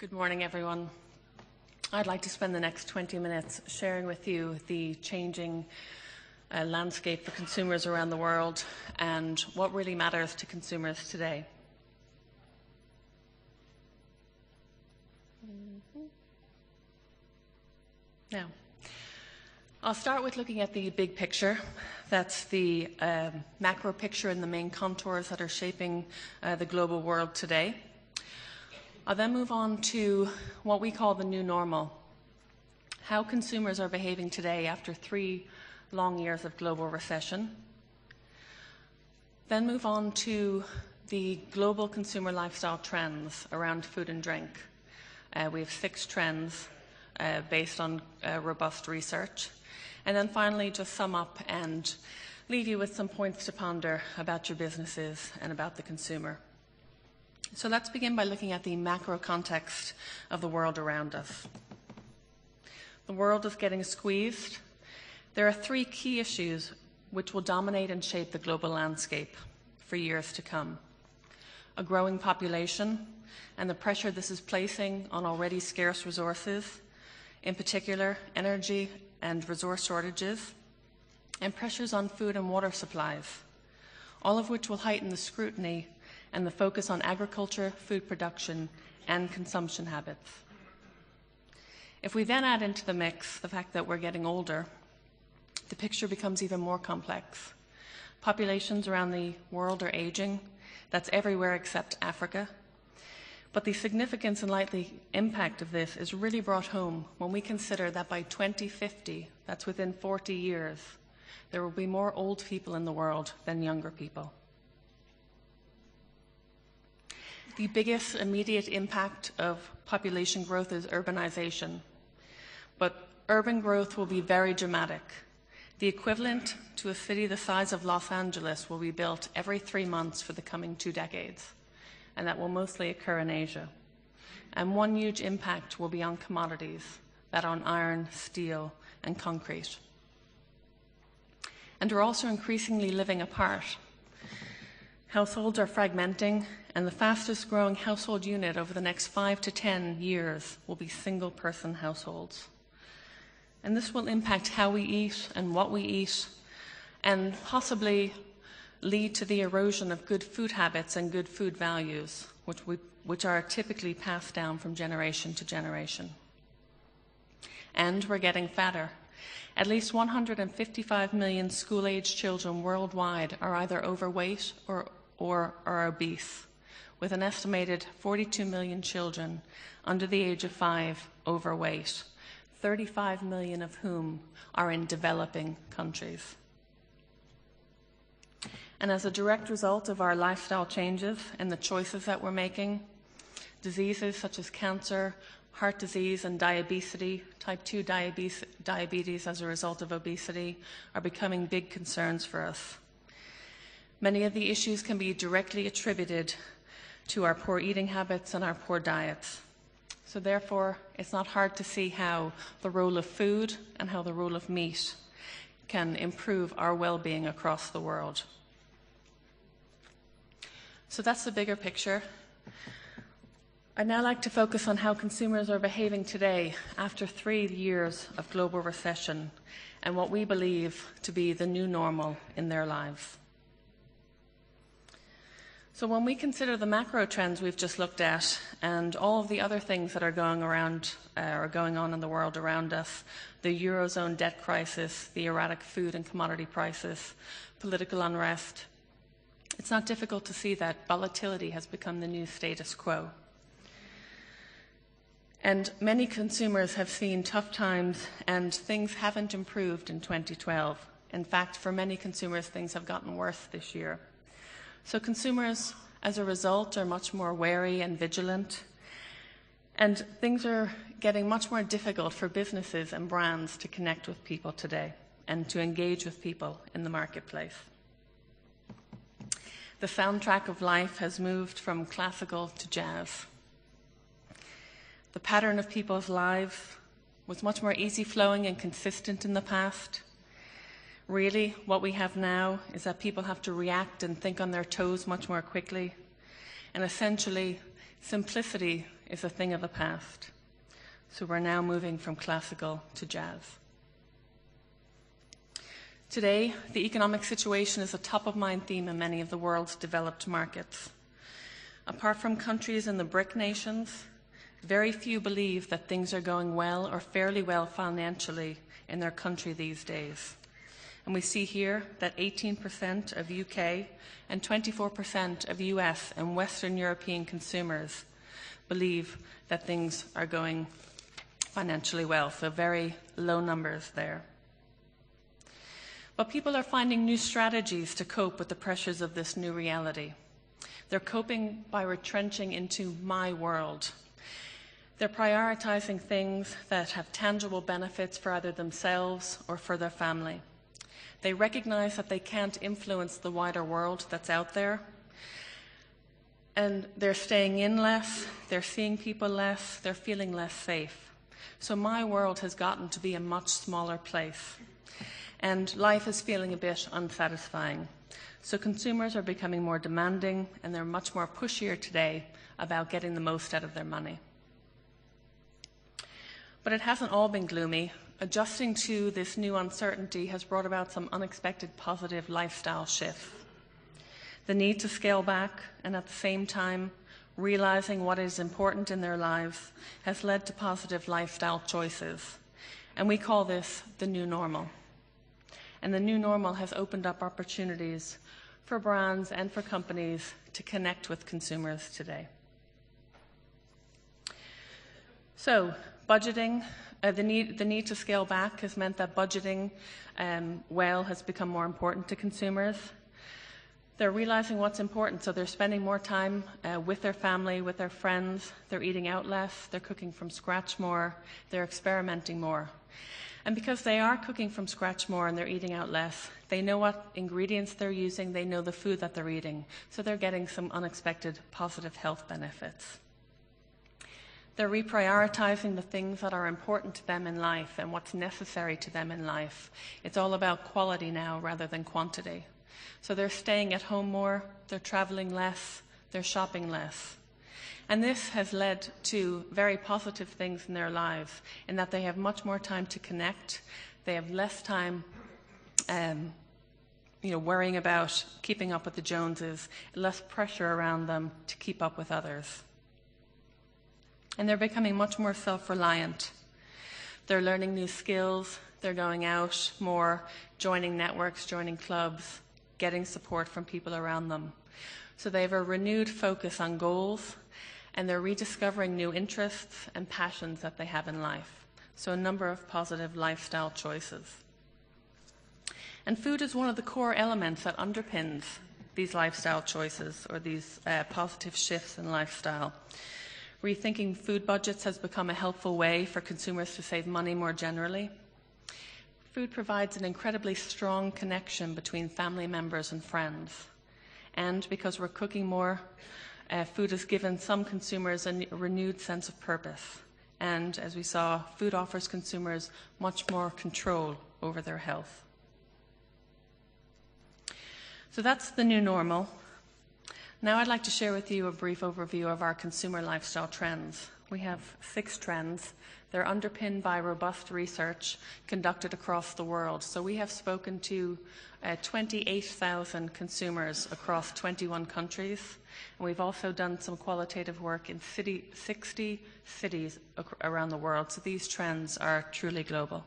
Good morning, everyone. I'd like to spend the next 20 minutes sharing with you the changing landscape for consumers around the world and what really matters to consumers today. Now, I'll start with looking at the big picture. That's the macro picture and the main contours that are shaping the global world today. I'll then move on to what we call the new normal, how consumers are behaving today after 3 long years of global recession. Then move on to the global consumer lifestyle trends around food and drink. We have 6 trends based on robust research. And then finally, just sum up and leave you with some points to ponder about your businesses and about the consumer. So let's begin by looking at the macro context of the world around us. The world is getting squeezed. There are 3 key issues which will dominate and shape the global landscape for years to come. A growing population and the pressure this is placing on already scarce resources, in particular energy and resource shortages, and pressures on food and water supplies, all of which will heighten the scrutiny and the focus on agriculture, food production, and consumption habits. If we then add into the mix the fact that we're getting older, the picture becomes even more complex. Populations around the world are aging. That's everywhere except Africa. But the significance and likely impact of this is really brought home when we consider that by 2050, that's within 40 years, there will be more old people in the world than younger people. The biggest immediate impact of population growth is urbanization. But urban growth will be very dramatic. The equivalent to a city the size of Los Angeles will be built every 3 months for the coming 2 decades, and that will mostly occur in Asia. And one huge impact will be on commodities, that on iron, steel, and concrete. And we're also increasingly living apart. Households are fragmenting, and the fastest growing household unit over the next 5 to 10 years will be single-person households. And this will impact how we eat and what we eat, and possibly lead to the erosion of good food habits and good food values, which are typically passed down from generation to generation. And we're getting fatter. At least 155 million school-age children worldwide are either overweight or are obese, with an estimated 42 million children under the age of 5 overweight, 35 million of whom are in developing countries. And as a direct result of our lifestyle changes and the choices that we're making, diseases such as cancer, heart disease, and diabetes, type 2 diabetes as a result of obesity, are becoming big concerns for us. Many of the issues can be directly attributed to our poor eating habits and our poor diets. So therefore, it's not hard to see how the role of food and how the role of meat can improve our well-being across the world. So that's the bigger picture. I'd now like to focus on how consumers are behaving today after 3 years of global recession and what we believe to be the new normal in their lives. So when we consider the macro trends we've just looked at and all of the other things that are going on in the world around us, the Eurozone debt crisis, the erratic food and commodity prices, political unrest, it's not difficult to see that volatility has become the new status quo. And many consumers have seen tough times and things haven't improved in 2012. In fact, for many consumers, things have gotten worse this year. So consumers, as a result, are much more wary and vigilant, and things are getting much more difficult for businesses and brands to connect with people today and to engage with people in the marketplace. The soundtrack of life has moved from classical to jazz. The pattern of people's lives was much more easy-flowing and consistent in the past. Really, what we have now is that people have to react and think on their toes much more quickly. And essentially, simplicity is a thing of the past. So we're now moving from classical to jazz. Today, the economic situation is a top-of-mind theme in many of the world's developed markets. Apart from countries in the BRIC nations, very few believe that things are going well or fairly well financially in their country these days. And we see here that 18% of UK and 24% of US and Western European consumers believe that things are going financially well, so very low numbers there. But people are finding new strategies to cope with the pressures of this new reality. They're coping by retrenching into my world. They're prioritizing things that have tangible benefits for either themselves or for their family. They recognize that they can't influence the wider world that's out there, and they're staying in less, they're seeing people less, they're feeling less safe. So my world has gotten to be a much smaller place, and life is feeling a bit unsatisfying. So consumers are becoming more demanding, and they're much more pushier today about getting the most out of their money. But it hasn't all been gloomy. Adjusting to this new uncertainty has brought about some unexpected positive lifestyle shifts. The need to scale back and at the same time realizing what is important in their lives has led to positive lifestyle choices. And we call this the new normal. And the new normal has opened up opportunities for brands and for companies to connect with consumers today. So, budgeting, the need to scale back has meant that budgeting has become more important to consumers. They're realizing what's important, so they're spending more time with their family, with their friends, they're eating out less, they're cooking from scratch more, they're experimenting more. And because they are cooking from scratch more and they're eating out less, they know what ingredients they're using, they know the food that they're eating, so they're getting some unexpected positive health benefits. They're reprioritizing the things that are important to them in life and what's necessary to them in life. It's all about quality now rather than quantity. So they're staying at home more, they're traveling less, they're shopping less. And this has led to very positive things in their lives in that they have much more time to connect, they have less time worrying about keeping up with the Joneses, less pressure around them to keep up with others. And they're becoming much more self-reliant. They're learning new skills, they're going out more, joining networks, joining clubs, getting support from people around them. So they have a renewed focus on goals, and they're rediscovering new interests and passions that they have in life. So a number of positive lifestyle choices. And food is one of the core elements that underpins these lifestyle choices or these positive shifts in lifestyle. Rethinking food budgets has become a helpful way for consumers to save money more generally. Food provides an incredibly strong connection between family members and friends. And because we're cooking more, food has given some consumers a renewed sense of purpose. And as we saw, food offers consumers much more control over their health. So that's the new normal. Now I'd like to share with you a brief overview of our consumer lifestyle trends. We have 6 trends. They're underpinned by robust research conducted across the world. So we have spoken to 28,000 consumers across 21 countries. And we've also done some qualitative work in 60 cities around the world. So these trends are truly global.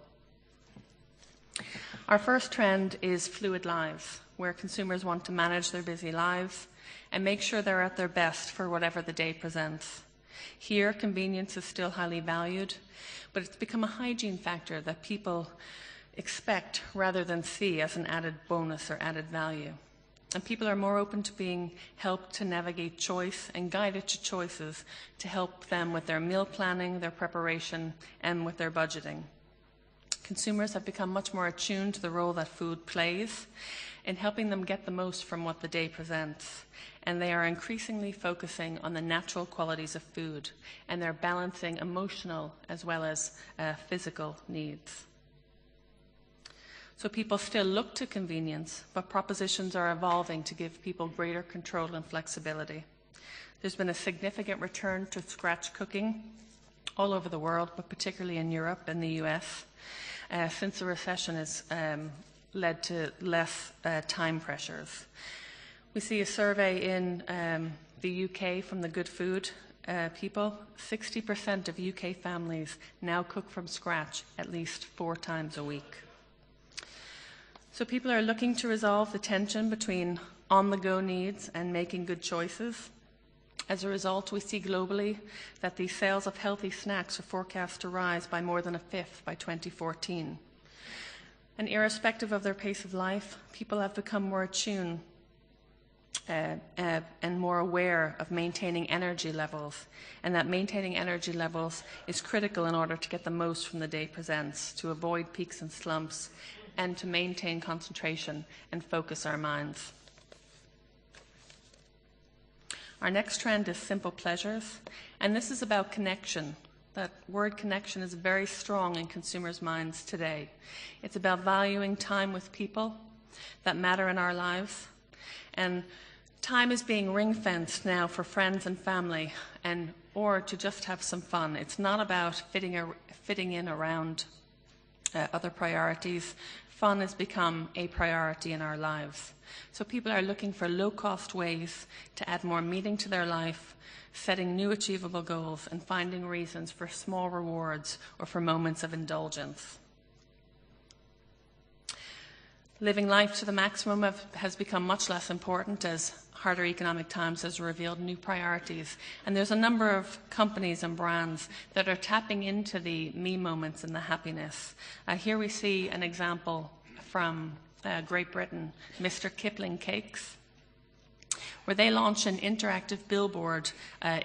Our first trend is fluid lives, where consumers want to manage their busy lives and make sure they're at their best for whatever the day presents. Here, convenience is still highly valued, but it's become a hygiene factor that people expect rather than see as an added bonus or added value. And people are more open to being helped to navigate choice and guided to choices to help them with their meal planning, their preparation, and with their budgeting. Consumers have become much more attuned to the role that food plays in helping them get the most from what the day presents. And they are increasingly focusing on the natural qualities of food, and they're balancing emotional as well as physical needs. So people still look to convenience, but propositions are evolving to give people greater control and flexibility. There's been a significant return to scratch cooking all over the world, but particularly in Europe and the US, since the recession has led to less time pressures. We see a survey in the UK from the Good Food people. 60% of UK families now cook from scratch at least 4 times a week. So people are looking to resolve the tension between on-the-go needs and making good choices. As a result, we see globally that the sales of healthy snacks are forecast to rise by more than a fifth by 2014. And irrespective of their pace of life, people have become more attuned and more aware of maintaining energy levels, and that maintaining energy levels is critical in order to get the most from the day presents, to avoid peaks and slumps, and to maintain concentration and focus our minds. Our next trend is simple pleasures, and this is about connection. That word connection is very strong in consumers' minds today. It's about valuing time with people that matter in our lives, and time is being ring-fenced now for friends and family, or to just have some fun. It's not about fitting in around other priorities. Fun has become a priority in our lives. So people are looking for low-cost ways to add more meaning to their life, setting new achievable goals, and finding reasons for small rewards or for moments of indulgence. Living life to the maximum has become much less important as harder economic times has revealed new priorities. And there's a number of companies and brands that are tapping into the me moments and the happiness. Here we see an example from Great Britain, Mr. Kipling Cakes, where they launched an interactive billboard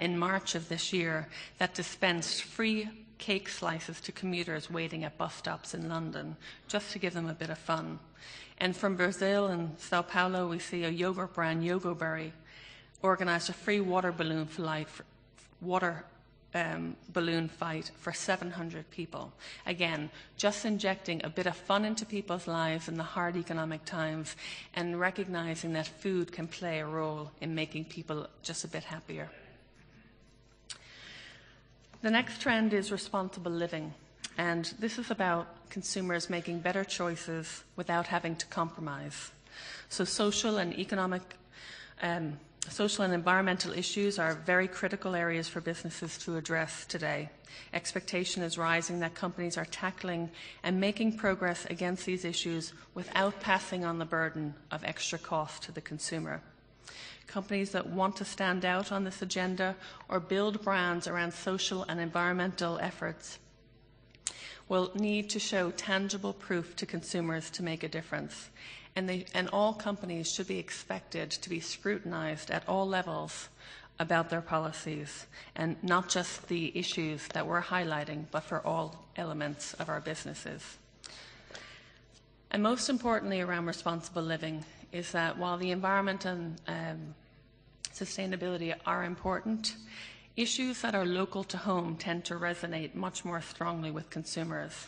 in March of this year that dispensed free cake slices to commuters waiting at bus stops in London, just to give them a bit of fun. And from Brazil and Sao Paulo, we see a yogurt brand, Yogoberry, organized a free water balloon fight for 700 people. Again, just injecting a bit of fun into people's lives in the hard economic times and recognizing that food can play a role in making people just a bit happier. The next trend is responsible living. And this is about consumers making better choices without having to compromise. So social and environmental issues are very critical areas for businesses to address today. Expectation is rising that companies are tackling and making progress against these issues without passing on the burden of extra cost to the consumer. Companies that want to stand out on this agenda or build brands around social and environmental efforts will need to show tangible proof to consumers to make a difference. And all companies should be expected to be scrutinized at all levels about their policies, and not just the issues that we're highlighting, but for all elements of our businesses. And most importantly around responsible living is that while the environment and sustainability are important, issues that are local to home tend to resonate much more strongly with consumers.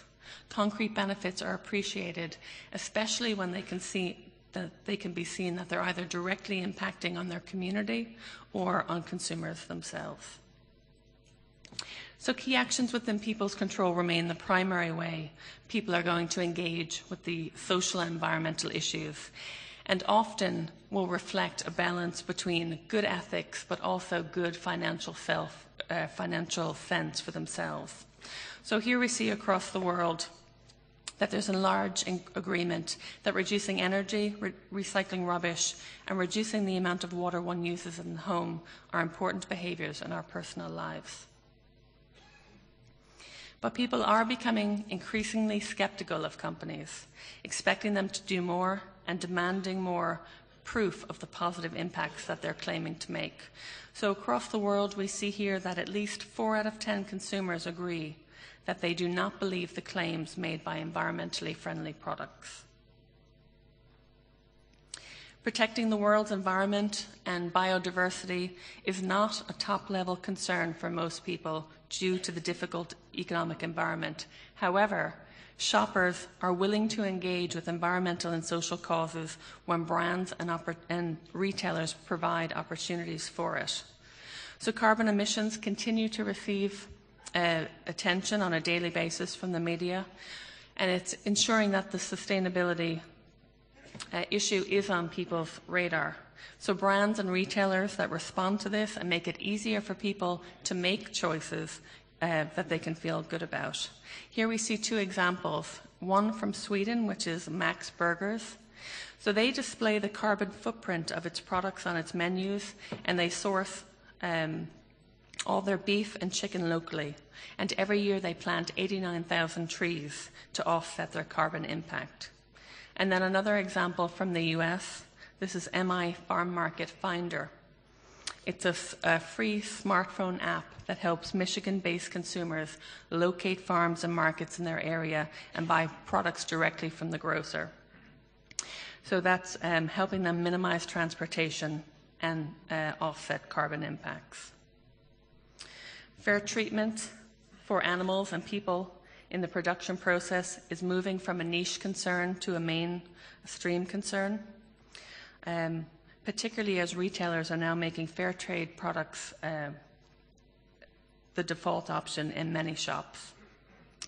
Concrete benefits are appreciated, especially when they can be seen that they're either directly impacting on their community or on consumers themselves. So key actions within people's control remain the primary way people are going to engage with the social and environmental issues, and often will reflect a balance between good ethics but also good financial sense for themselves. So here we see across the world that there's a large agreement that reducing energy, recycling rubbish, and reducing the amount of water one uses in the home are important behaviours in our personal lives. But people are becoming increasingly sceptical of companies, expecting them to do more and demanding more proof of the positive impacts that they're claiming to make. So across the world, we see here that at least 4 out of 10 consumers agree that they do not believe the claims made by environmentally friendly products. Protecting the world's environment and biodiversity is not a top-level concern for most people due to the difficult economic environment. However, shoppers are willing to engage with environmental and social causes when brands and retailers provide opportunities for it. So carbon emissions continue to receive attention on a daily basis from the media, and it's ensuring that the sustainability issue is on people's radar. So brands and retailers that respond to this and make it easier for people to make choices that they can feel good about. Here we see two examples, one from Sweden, which is Max Burgers. So they display the carbon footprint of its products on its menus, and they source all their beef and chicken locally. And every year they plant 89,000 trees to offset their carbon impact. And then another example from the US, this is MI Farm Market Finder. It's a free smartphone app that helps Michigan-based consumers locate farms and markets in their area and buy products directly from the grocer. So that's helping them minimize transportation and offset carbon impacts. Fair treatment for animals and people in the production process is moving from a niche concern to a mainstream concern, particularly as retailers are now making fair trade products the default option in many shops.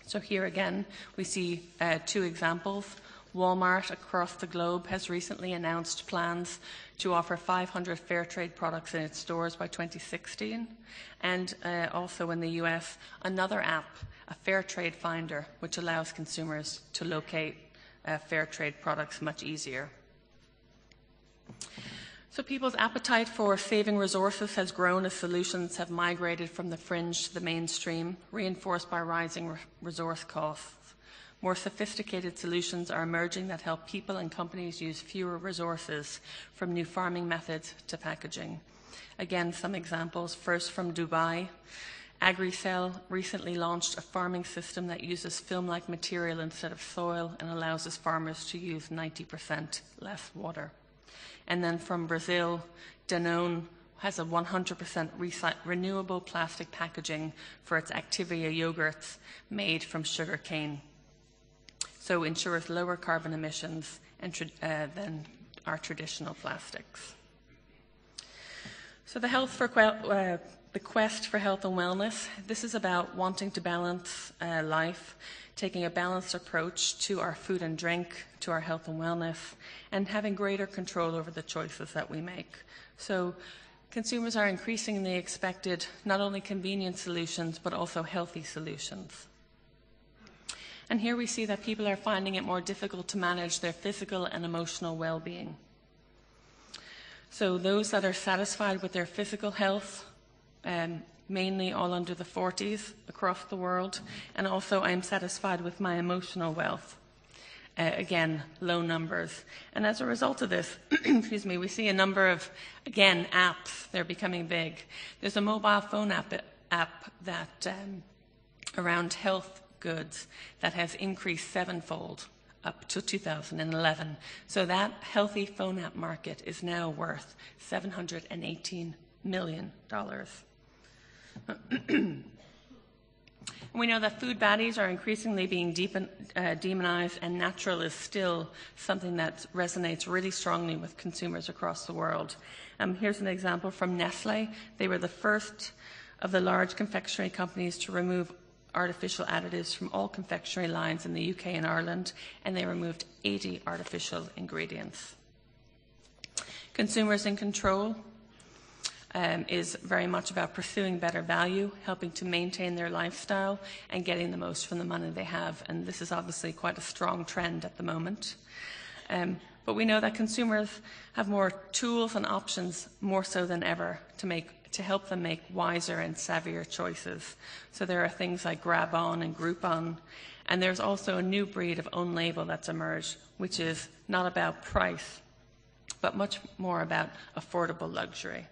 So here again, we see two examples. Walmart across the globe has recently announced plans to offer 500 fair trade products in its stores by 2016. And also in the US, another app, a fair trade finder, which allows consumers to locate fair trade products much easier. So people's appetite for saving resources has grown as solutions have migrated from the fringe to the mainstream, reinforced by rising resource costs. More sophisticated solutions are emerging that help people and companies use fewer resources, from new farming methods to packaging. Again, some examples. First from Dubai, AgriCell recently launched a farming system that uses film-like material instead of soil and allows its farmers to use 90% less water. And then from Brazil, Danone has a 100% renewable plastic packaging for its Activia yogurts made from sugar cane. So ensures lower carbon emissions than our traditional plastics. So the quest for health and wellness, this is about wanting to balance life, taking a balanced approach to our food and drink, to our health and wellness, and having greater control over the choices that we make. So consumers are increasingly expected not only convenient solutions, but also healthy solutions. And here we see that people are finding it more difficult to manage their physical and emotional well-being. So those that are satisfied with their physical health, mainly all under the 40s across the world, and also I'm satisfied with my emotional wealth. Again, low numbers. And as a result of this, excuse me, we see a number of, again, apps. They're becoming big. There's a mobile phone app that around health goods that has increased sevenfold up to 2011. So that healthy phone app market is now worth $718 million. We know that food baddies are increasingly being demonized, and natural is still something that resonates really strongly with consumers across the world. Here's an example from Nestle. They were the first of the large confectionery companies to remove artificial additives from all confectionery lines in the UK and Ireland, and they removed 80 artificial ingredients. Consumers in control is very much about pursuing better value, helping to maintain their lifestyle, and getting the most from the money they have. And this is obviously quite a strong trend at the moment. But we know that consumers have more tools and options, more so than ever, to help them make wiser and savvier choices. So there are things like Grab On and Groupon, and there's also a new breed of own label that's emerged, which is not about price, but much more about affordable luxury.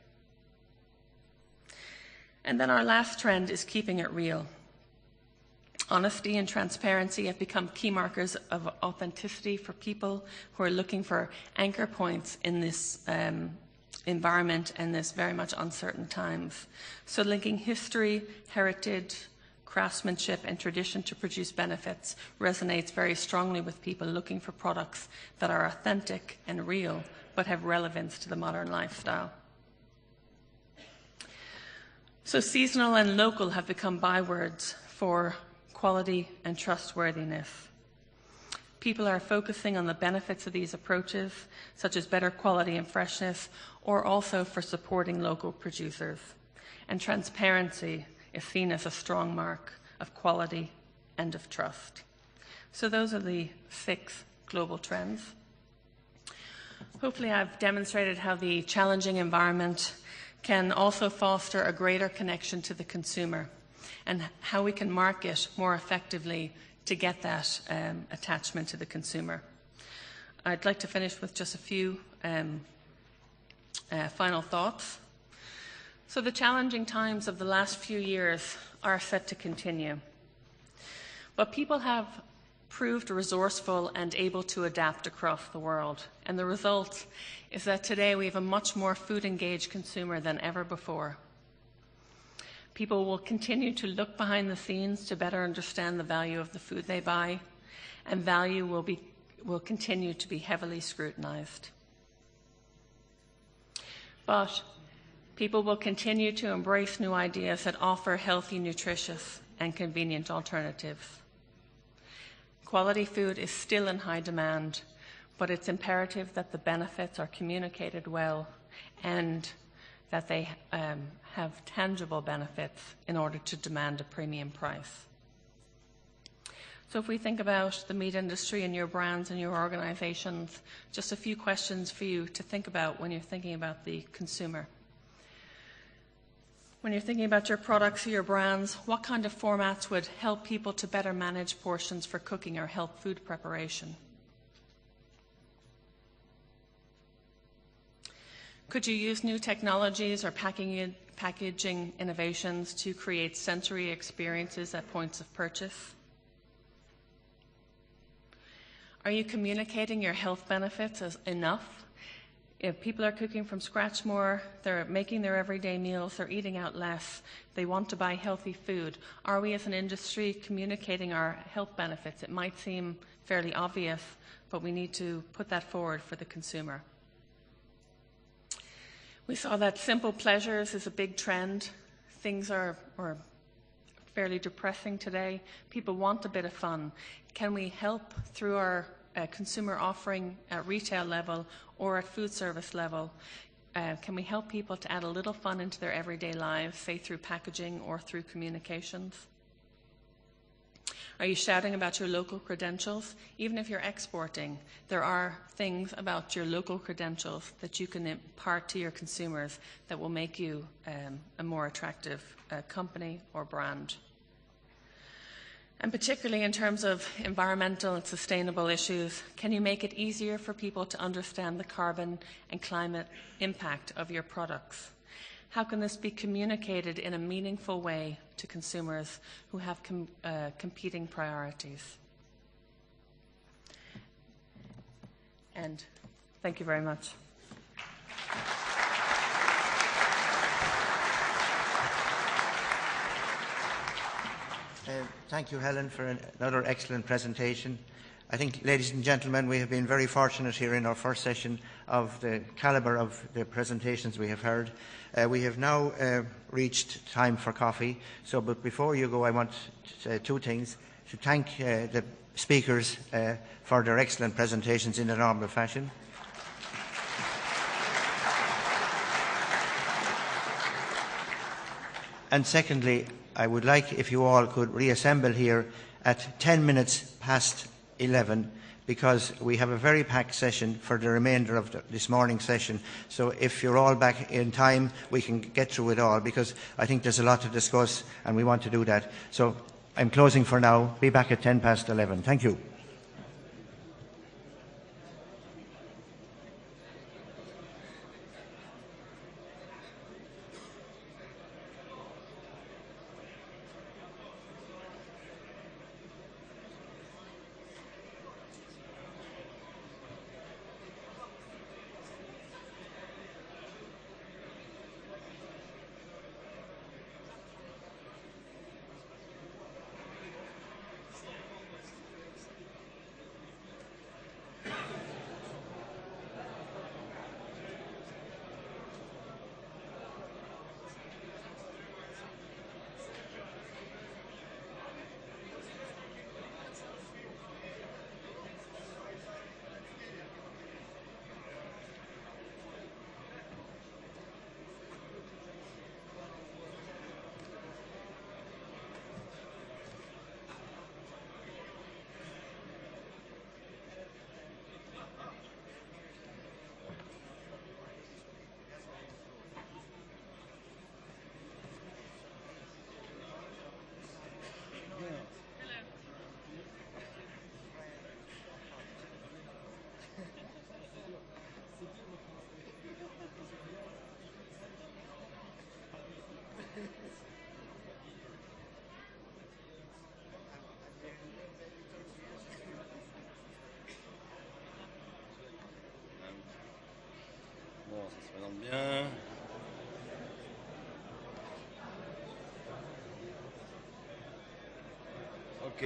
And then our last trend is keeping it real. Honesty and transparency have become key markers of authenticity for people who are looking for anchor points in this environment and this very much uncertain times. So linking history, heritage, craftsmanship, and tradition to produce benefits resonates very strongly with people looking for products that are authentic and real, but have relevance to the modern lifestyle. So seasonal and local have become bywords for quality and trustworthiness. People are focusing on the benefits of these approaches, such as better quality and freshness, or also for supporting local producers. And transparency is seen as a strong mark of quality and of trust. So those are the 6 global trends. Hopefully I've demonstrated how the challenging environment can also foster a greater connection to the consumer and how we can market more effectively to get that attachment to the consumer. I'd like to finish with just a few final thoughts. So the challenging times of the last few years are set to continue. But people have proved resourceful and able to adapt across the world. And the result is that today we have a much more food-engaged consumer than ever before. People will continue to look behind the scenes to better understand the value of the food they buy, and value will continue to be heavily scrutinized. But people will continue to embrace new ideas that offer healthy, nutritious, and convenient alternatives. Quality food is still in high demand, but it's imperative that the benefits are communicated well and that they have tangible benefits in order to demand a premium price. So if we think about the meat industry and your brands and your organizations, just a few questions for you to think about when you're thinking about the consumer. When you're thinking about your products or your brands, what kind of formats would help people to better manage portions for cooking or help food preparation? Could you use new technologies or packaging innovations to create sensory experiences at points of purchase? Are you communicating your health benefits as enough? If people are cooking from scratch more, they're making their everyday meals, they're eating out less, they want to buy healthy food, are we as an industry communicating our health benefits? It might seem fairly obvious, but we need to put that forward for the consumer. We saw that simple pleasures is a big trend. Things are fairly depressing today. People want a bit of fun. Can we help through our consumer offering at retail level or at food service level? Can we help people to add a little fun into their everyday lives, say through packaging or through communications? Are you shouting about your local credentials? Even if you're exporting, there are things about your local credentials that you can impart to your consumers that will make you a more attractive company or brand. And particularly in terms of environmental and sustainable issues, can you make it easier for people to understand the carbon and climate impact of your products? How can this be communicated in a meaningful way to consumers who have competing priorities? And thank you very much. Thank you, Helen, for another excellent presentation. I think, ladies and gentlemen, we have been very fortunate here in our first session of the calibre of the presentations we have heard. We have now reached time for coffee. But before you go, I want to say 2 things. To thank the speakers for their excellent presentations in a normal fashion. And secondly, I would like if you all could reassemble here at 10 minutes past 11, because we have a very packed session for the remainder of this morning's session. So if you're all back in time, we can get through it all, because I think there's a lot to discuss and we want to do that. So I'm closing for now. Be back at 10 past 11. Thank you. también. Ok.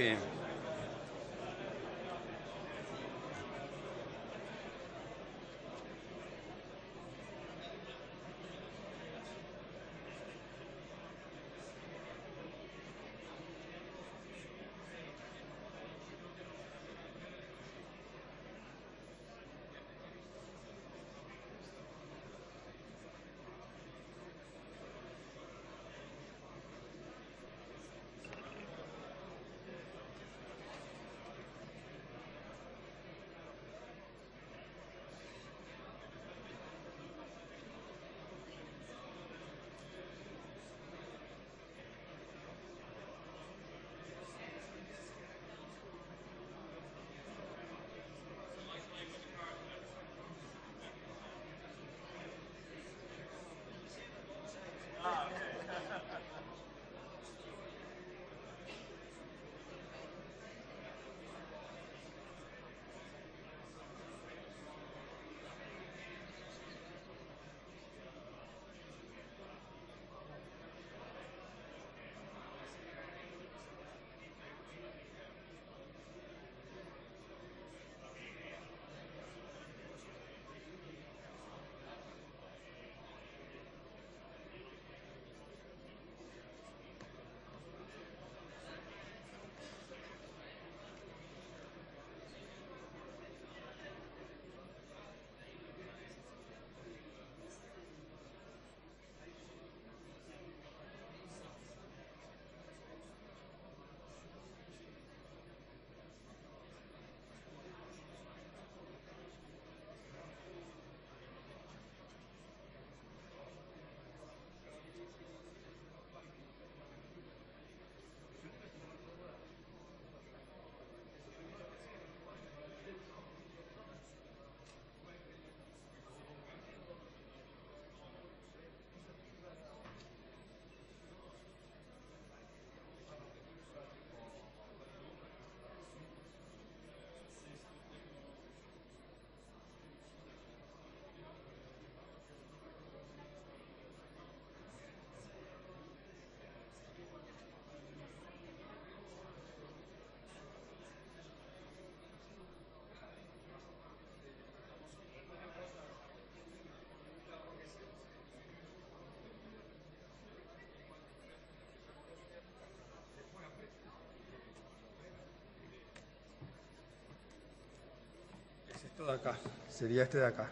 Es esto de acá, sería este de acá.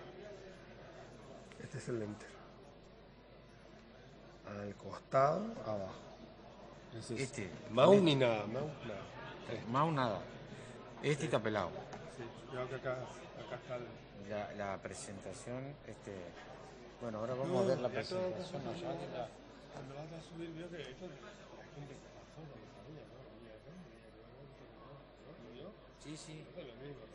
Este es el enter. Al costado, abajo. Este. Mouse ni nada, mouse nada. Mouse nada. Este está pelado. Sí, yo creo que acá está el... La presentación, bueno, ahora vamos a ver la presentación allá. Cuando vas a subir, veo que esto hay gente que trabaja, no lo sabía, ¿no? Sí, sí. Esto es lo mismo,